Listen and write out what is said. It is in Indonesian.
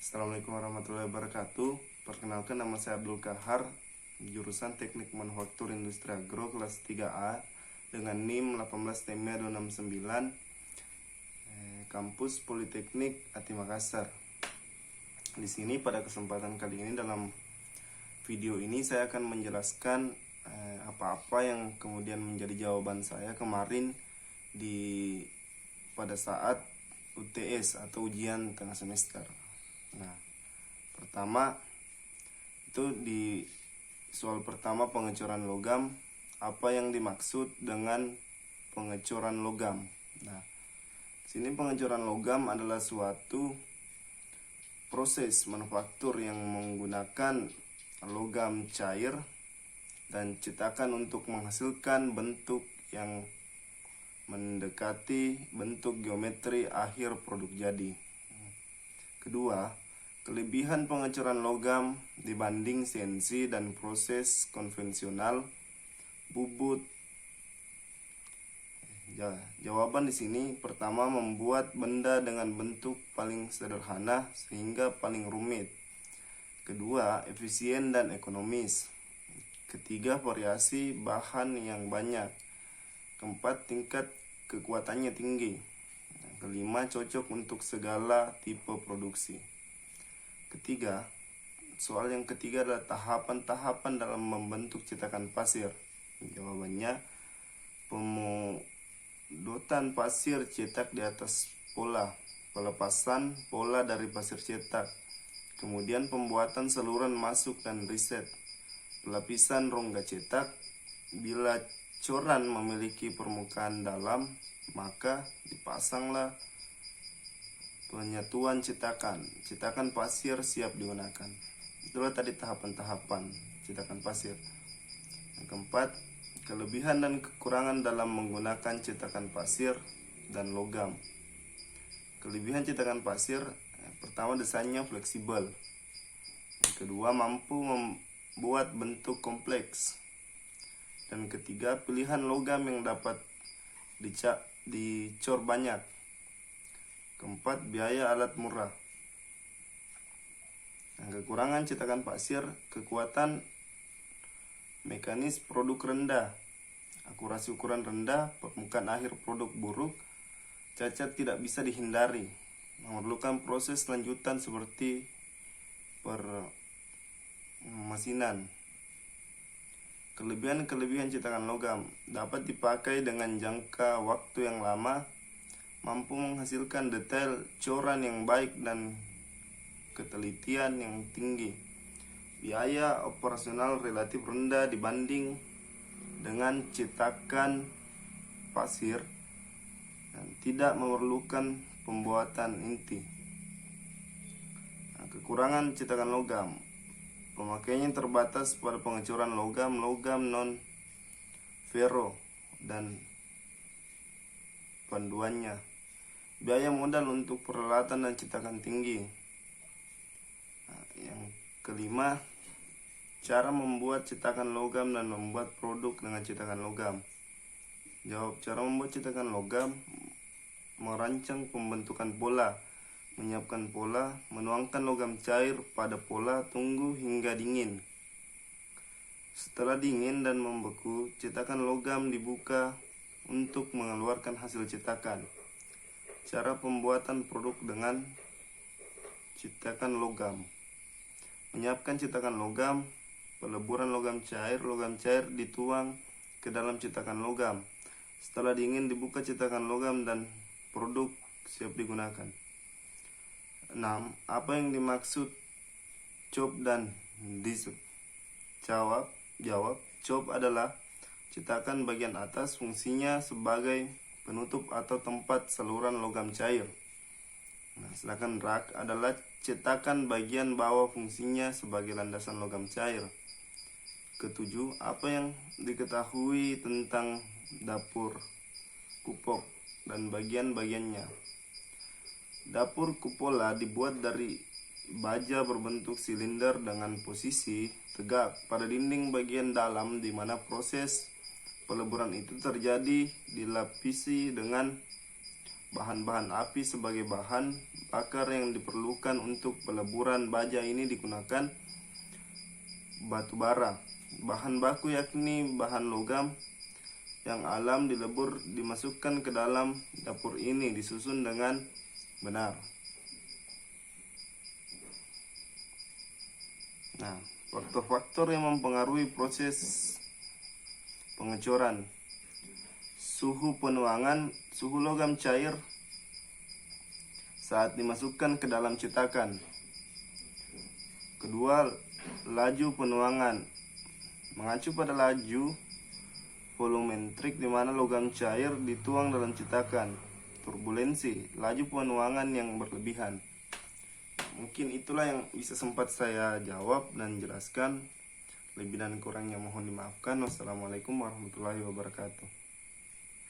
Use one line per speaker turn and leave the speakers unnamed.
Assalamualaikum warahmatullahi wabarakatuh. Perkenalkan, nama saya Abdul Kahar, jurusan Teknik Manufaktur Industri Agro kelas 3A dengan NIM 18TMA269, kampus Politeknik Ati Makassar. Di sini pada kesempatan kali ini dalam video ini saya akan menjelaskan apa-apa yang kemudian menjadi jawaban saya kemarin pada saat UTS atau ujian tengah semester. Nah, pertama itu di soal pertama, pengecoran logam. Apa yang dimaksud dengan pengecoran logam? Nah, sini pengecoran logam adalah suatu proses manufaktur yang menggunakan logam cair dan cetakan untuk menghasilkan bentuk yang mendekati bentuk geometri akhir produk jadi. Kedua, kelebihan pengecoran logam dibanding CNC dan proses konvensional, bubut. Jawaban di sini pertama, membuat benda dengan bentuk paling sederhana sehingga paling rumit. Kedua, efisien dan ekonomis. Ketiga, variasi bahan yang banyak. Keempat, tingkat kekuatannya tinggi. Kelima, cocok untuk segala tipe produksi. Ketiga, soal yang ketiga adalah tahapan-tahapan dalam membentuk cetakan pasir. Jawabannya, pemodotan pasir cetak di atas pola, pelepasan pola dari pasir cetak, kemudian pembuatan saluran masuk dan reset, pelapisan rongga cetak. Bila coran memiliki permukaan dalam, maka dipasanglah penyatuan cetakan pasir siap digunakan. Itulah tadi tahapan-tahapan cetakan pasir. Yang keempat, kelebihan dan kekurangan dalam menggunakan cetakan pasir dan logam. Kelebihan cetakan pasir, pertama, desainnya fleksibel. Yang kedua, mampu membuat bentuk kompleks. Dan ketiga, pilihan logam yang dapat dicor banyak. Keempat, biaya alat murah. Nah, kekurangan cetakan pasir, kekuatan mekanis produk rendah, akurasi ukuran rendah, permukaan akhir produk buruk, cacat tidak bisa dihindari, memerlukan proses lanjutan seperti permesinan. Kelebihan cetakan logam, dapat dipakai dengan jangka waktu yang lama, mampu menghasilkan detail coran yang baik dan ketelitian yang tinggi. Biaya operasional relatif rendah dibanding dengan cetakan pasir dan tidak memerlukan pembuatan inti. Nah, kekurangan cetakan logam, pemakaiannya terbatas pada pengecoran logam non ferro dan panduannya. Biaya modal untuk peralatan dan cetakan tinggi. Nah, yang kelima, cara membuat cetakan logam dan membuat produk dengan cetakan logam. Jawab, cara membuat cetakan logam: merancang pembentukan pola, menyiapkan pola, menuangkan logam cair pada pola, tunggu hingga dingin. Setelah dingin dan membeku, cetakan logam dibuka untuk mengeluarkan hasil cetakan. Cara pembuatan produk dengan cetakan logam: menyiapkan cetakan logam, peleburan logam cair dituang ke dalam cetakan logam. Setelah dingin, dibuka cetakan logam dan produk siap digunakan. 6. Apa yang dimaksud chop dan disc? Jawab, chop adalah cetakan bagian atas, fungsinya sebagai penutup atau tempat saluran logam cair. Nah, sedangkan rack adalah cetakan bagian bawah, fungsinya sebagai landasan logam cair. Ketujuh, apa yang diketahui tentang dapur kupok dan bagian-bagiannya? Dapur kupola dibuat dari baja berbentuk silinder dengan posisi tegak pada dinding bagian dalam, di mana proses peleburan itu terjadi dilapisi dengan bahan-bahan api sebagai bahan bakar yang diperlukan untuk peleburan baja ini digunakan batu bara. Bahan baku yakni bahan logam yang alam dilebur dimasukkan ke dalam dapur ini disusun dengan benar. Nah, faktor-faktor yang mempengaruhi proses pengecoran: suhu penuangan, suhu logam cair saat dimasukkan ke dalam cetakan. Kedua, laju penuangan, mengacu pada laju volumetrik di mana logam cair dituang dalam cetakan. Turbulensi, laju penuangan yang berlebihan. Mungkin itulah yang bisa sempat saya jawab dan jelaskan. Lebih dan kurangnya mohon dimaafkan. Wassalamualaikum warahmatullahi wabarakatuh.